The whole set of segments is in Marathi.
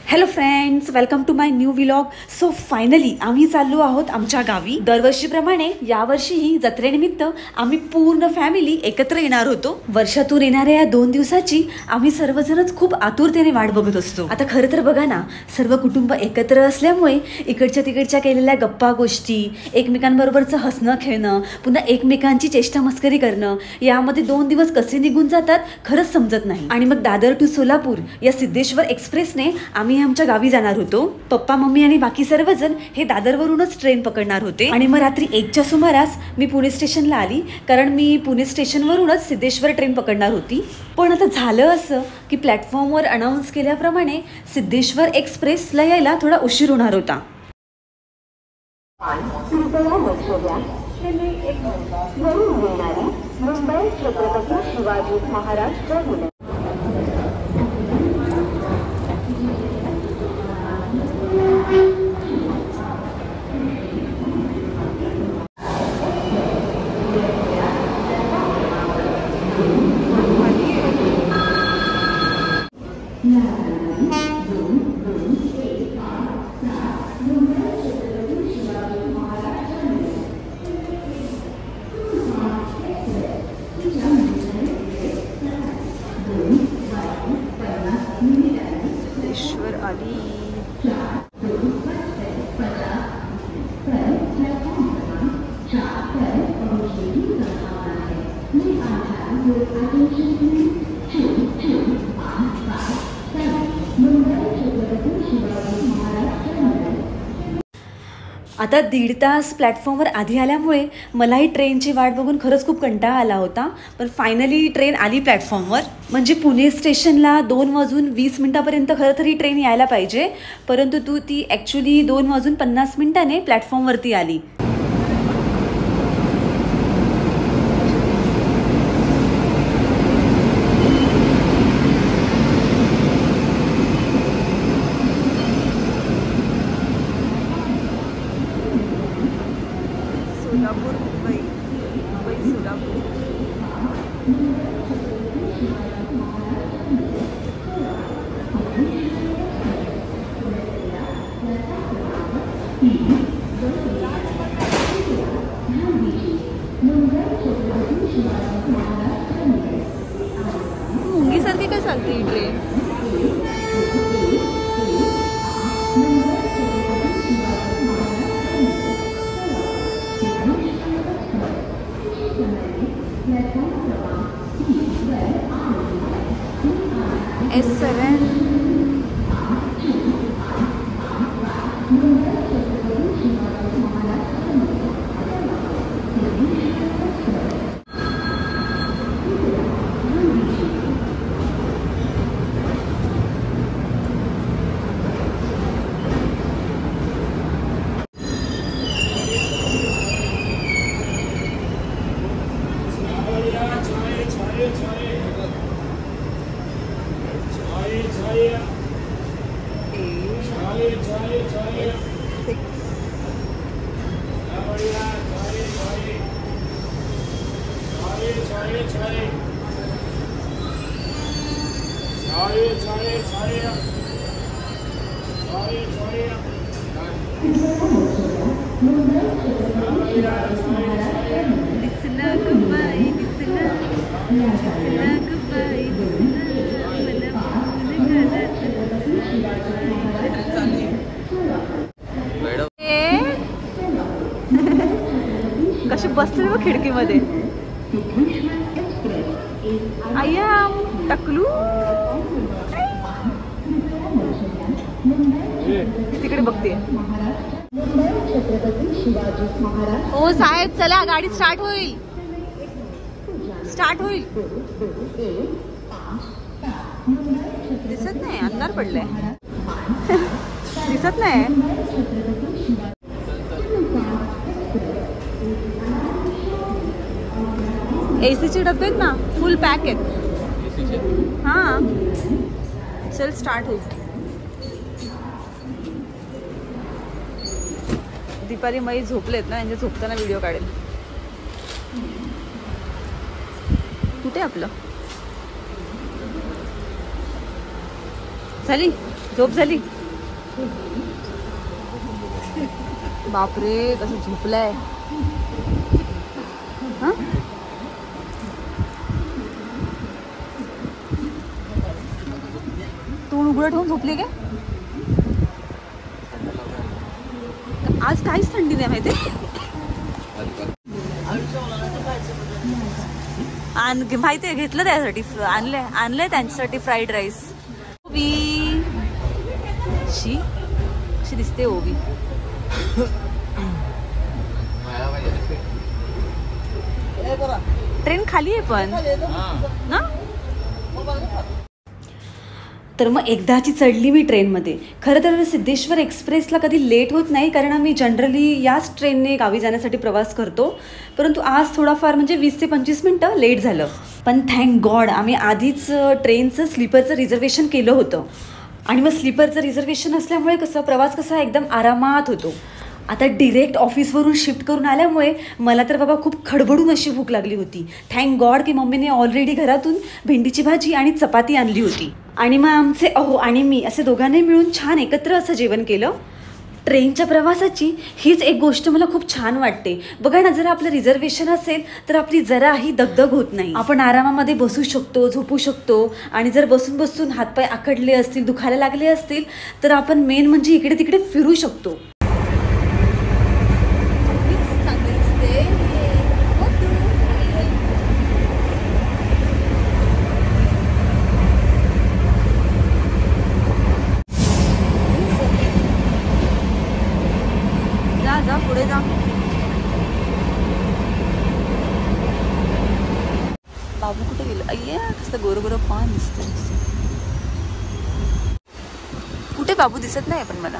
Hello friends, welcome to my new vlog. So finally आम्ही चाललो आहोत आमच्या गावी. दरवर्षीप्रमाणे यावर्षीही जत्रेनिमित्त आम्ही पूर्ण फॅमिली एकत्र येणार होतो. वर्षातून येणाऱ्या या 2 दिवसाची आम्ही सर्वजणच खूप आतुरतेने वाट बघत असतो. आता खरं तर बघा ना, सर्व कुटुंब एकत्र असल्यामुळे इकडच्या तिकडच्या केलेल्या गप्पा गोष्टी, एकमेकांबरोबरचं हसणं खेळणं, पुन्हा एकमेकांची चेष्टा मस्करी करणं, यामध्ये 2 दिवस कसे निघून जातात खरंच समजत नाही. आणि मग दादर टू सोलापूर या सिद्धेश्वर एक्सप्रेसने आम्ही आमच्या गावी जाणार होतो. पप्पा, मम्मी आणि बाकी सर्वजण हे दादरवरूनच ट्रेन पकडणार होते. आणि मग रात्री 1च्या सुमारास मी पुणे स्टेशनला आली, कारण मी पुणे स्टेशनवरूनच सिद्धेश्वर ट्रेन पकडणार होती. पण आता झालं असं की प्लॅटफॉर्मवर अनाऊन्स केल्याप्रमाणे सिद्धेश्वर एक्सप्रेसला यायला थोडा उशीर होणार होता. मुंबई छत्रपती शिवाजी महाराज टर्मिनस. आता 1.5 तास प्लॅटफॉर्मवर आधी आल्यामुळे मलाही ट्रेनची वाट बघून खरंच खूप कंटाळा आला होता. पण फायनली ट्रेन आली प्लॅटफॉर्मवर. म्हणजे पुणे स्टेशनला 2:20 खरं तर ही ट्रेन यायला पाहिजे, परंतु ती ॲक्च्युली 2:50 प्लॅटफॉर्मवरती आली. मुंगीसारखी काय चालते ही ट्रेन? S7 कशी बसले बघ खिडकीमध्ये. आया टकलू तिकडे बघते. ओ साहेब, चला, गाडी स्टार्ट होईल. दिसत नाही, अंधार पडलाय. दिसत नाही. एसीचे डब्बे आहेत ना, फुल पॅक आहेत. हां, चल स्टार्ट होईल. दीपाली मई झोपलेत ना, यांचे झोपताना व्हिडिओ काढेल. कुठे आपलं झाली झोप झाली. बापरे कसं झोपलाय. हा तोंड उघडं ठेवून झोपली काय? आज काहीच थंडी नाही माहिती. माहिती आहे घेतलं त्यासाठी आणलंय त्यांच्यासाठी फ्राईड राईस. ओबी शी कशी दिसते ओबी. ट्रेन खाली आहे पण ना. तर मग एकदाची चढली मी ट्रेनमध्ये. खरं तर सिद्धेश्वर एक्सप्रेसला कधी लेट होत नाही, कारण आम्ही जनरली याच ट्रेनने गावी जाण्यासाठी प्रवास करतो. परंतु आज थोडाफार म्हणजे 20 ते 25 मिनटं लेट झालं. पण थँक गॉड आम्ही आधीच ट्रेनचं स्लीपरचं रिझर्वेशन केलं होतं. आणि मग स्लीपरचं रिझर्वेशन असल्यामुळे कसं प्रवास कसा एकदम आरामात होतो. आता डिरेक्ट ऑफिसवरून शिफ्ट करून आल्यामुळे मला तर बाबा खूप खडबडून अशी भूक लागली होती. थँक गॉड की मम्मीने ऑलरेडी घरातून भेंडीची भाजी आणि चपाती आणली होती. आणि मग आमचे आणि मी असे दोघांनी मिळून छान एकत्र असं जेवण केलं. ट्रेनच्या प्रवासाची हीच एक गोष्ट मला खूप छान वाटते. बघा ना, जर आपलं रिझर्वेशन असेल तर आपली जराही दगदग होत नाही. आपण आरामामध्ये बसू शकतो, झोपू शकतो. आणि जर बसून बसून हातपाय आखडले असतील, दुखायला लागले असतील तर आपण मेन म्हणजे इकडे तिकडे फिरू शकतो. जा पुढे जा. बाबू कुठे गेलं? अय्या कसं गोर गोर पान दिसतं. कुठे बाबू दिसत नाही पण मला.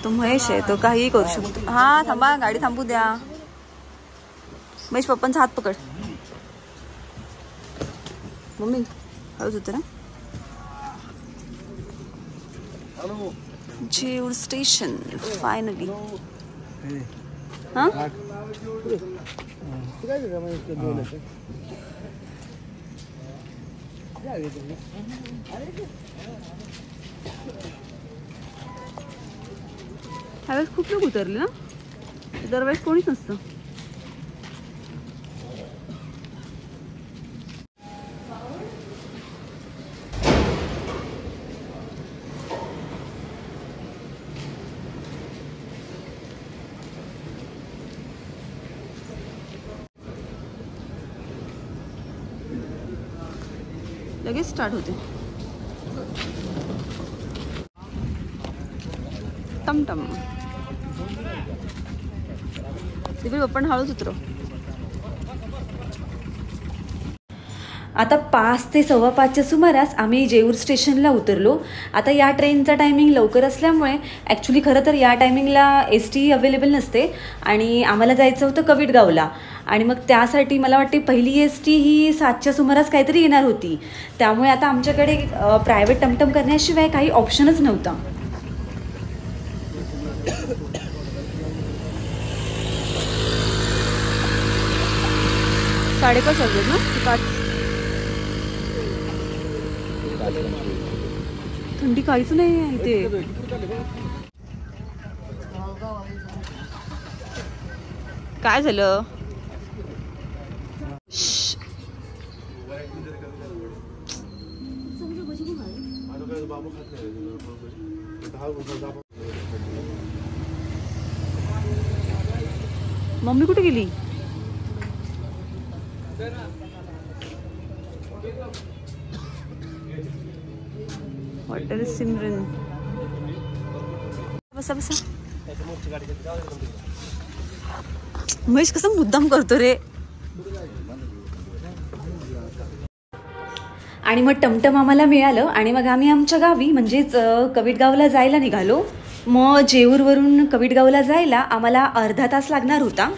तो महेश आहे, तो काहीही करू शकतो. हा थांबा, गाडी थांबू द्या. महेश पप्पांचा हात पकड. मम्मी हळूच होते ना. Jeur station finally. हा ह्यावेळेस खूप लोक उतरले ना. दरवेळेस कोणीच नसतं. लगेच स्टार्ट होते. टमटम तिकडे आपण हळूच उतरव. आता 5 ते 5:15च्या सुमारास आम्ही जेऊर स्टेशनला उतरलो. आता या ट्रेनचा टायमिंग लवकर असल्यामुळे ॲक्च्युली खरं तर या टायमिंगला ST अवेलेबल नसते आणि आम्हाला जायचं होतं कविटगावला. आणि मग त्यासाठी मला वाटते पहिली ST ही 7च्या सुमारास काहीतरी येणार होती. त्यामुळे आता आमच्याकडे प्रायव्हेट टमटम करण्याशिवाय काही ऑप्शनच नव्हता. साडेपाच वाजले ना. 5 थंडी काहीच नाही आहे इथे. काय झालं? मम्मी कुठे गेली? हॉटेल सिमरन. बसा बसा. महेश कसं मुद्दाम करतो रे. आणि मग टमटम आम्हाला मिळालं आणि मग आम्ही आमच्या गावी म्हणजेच कविटगावला जायला निघालो. मग जेऊरवरून कविटगावला जायला आम्हाला अर्धा तास लागणार होता.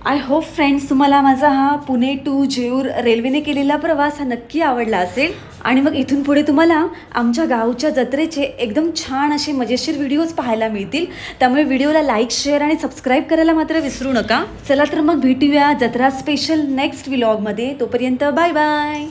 आय होप फ्रेंड्स तुम्हाला माझा हा पुणे टू जेऊर रेल्वेने केलेला प्रवास हा नक्की आवडला असेल आणि मग इथून पुढे तुम्हाला आमच्या गावच्या जत्रेचे एकदम छान असे मजेशीर व्हिडिओज पाहायला मिळतील. त्यामुळे व्हिडिओला लाईक शेअर आणि सबस्क्राईब करायला मात्र विसरू नका. चला तर मग भेटूया जत्रा स्पेशल नेक्स्ट व्लॉगमध्ये. तोपर्यंत बाय बाय.